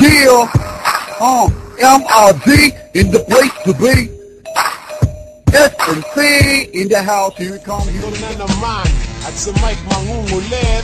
Yeah, MRD in the place to be. SNC in the house, here it comes. Ito na naman, at sa mic mangungulit.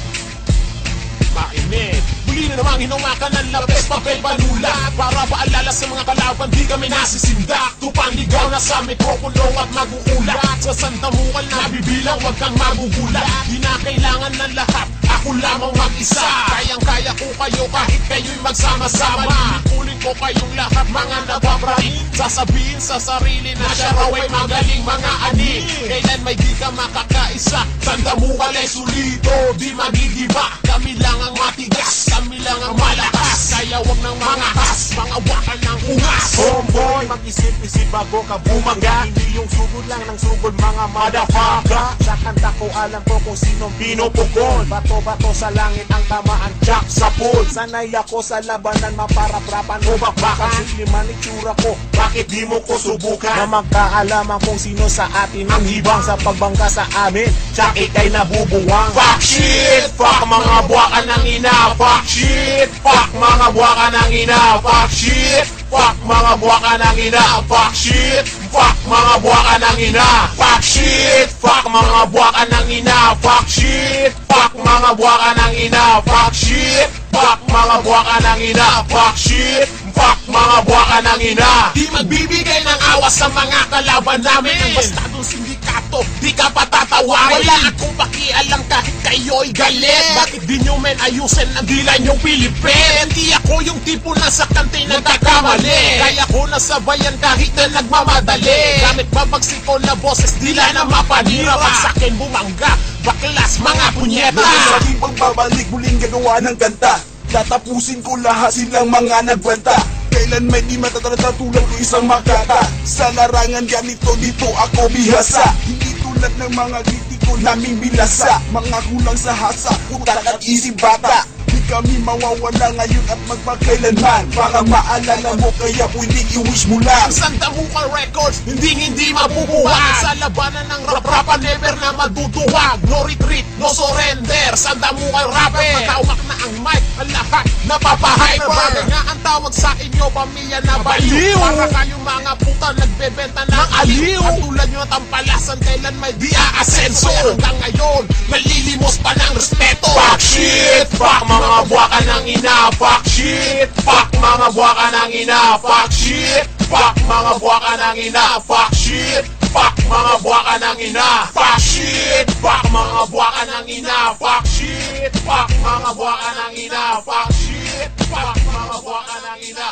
Mainit. Muli na namang hinumakan ng labes, papel, balula. Para paalala sa mga kalaban, di kami nasisindak. Tupanligaw na sa mikrokulong at mag-uulat. Sa sandamukan na bibilang, wag kang magugulat. Di na kailangan ng lahat, ako lamang mag-isa. Kayang-kaya ko kayo kahit kayo'y magsama-sama. Kuling ko kayong lahat, mga nababrahin. Sasabihin sa sarili na siya raw ay magaling, mga ani. Kailan may di ka makakaisa, sandamukan ay sulito, di magigiba. Kami lang ang matigas, kami lang ang malakas. Kaya wag ng mga has, mga wakan ng ungas. Homeboy, mag-isip-isip bago ka bumaga. Hindi yung sugod lang ng sugod, mga motherfucker. Sa kanta ko alam ko kung sinong pinupugon. Bato-bato sa langit ang tamaan, jack sa pool. Sanay ako sa labanan, maparaprapan o bakbakan. Simple man itsura ko, bakit di mo ko subukan? Na magkaalaman kung sino sa atin ang hibang sa pagbangga sa amin. Tsak ikay nabubuwang. Fuck shit, fuck mga buwakan ng ina. Fuck shit, fuck mga buwakan ng ina. Fuck shit, fuck mga buwakan ng ina. Fuck shit, fuck mga buwakan ng ina. Fuck shit, fuck mga buwakan ng ina. Fuck shit, fuck mga buwakan ng ina. Fuck shit, fuck mga buwakan ng ina. Fuck shit, fuck mga buwakan ng ina. Di magbibigay ng awas sa mga kalaban namin. Ang bastadong sindikato, di ka patatawarin. Wala akong pakialam kahit kayo'y galit. Bakit di nyo men ayusin ang dila nyo Pilipin? Hindi ako yung tipo na sa kante nagkakamali. Kaya ko nasabayan kahit na nagmamadali. Gamit mabagsiko na boses, dila na mapanira. Pag sa'kin bumangga, baklas mga punyeta. Sa di pagbabalik, muling gagawa ng kanta. Tatapusin ko lahat silang mga nagbanta. Kailan may di matatalata tulad ko isang makata. Sa larangan ganito dito ako bihasa. Hindi tulad ng mga kritiko naming bilasa. Mga kulang sa hasa, utak at isip bata. Di kami mawawala ngayon at magpakailanman. Para maalala mo kaya pwede i-wish mo lang. Sandamukan Records, hindi mabubuwag. Sa labanan ng rap-rapan, never na maduduwag. No retreat, no surrender. Sandamukan Rapper, mataumak na ang mic, ang lahat napapahyper. Bagay nga ang tawag sa inyo, pamilya na baliw. Para kayong mga puta nagbebenta ng aliw. At tulad nyo tampalasan, kailan may di aasenso. Hanggang ngayon, nalilimos pa ng respeto. Fuck shit, fuck mga buwakan ng ina. Fuck shit, fuck mga buwakan ng ina. Fuck shit, fuck mga buwakan ng ina. Fuck shit, fuck mga buwakan ng ina. Fuck shit, fuck mga buwakan ng ina. Fuck shit, fuck mga buwakan ng ina. Fuck shit, fuck mga buwakan ng ina.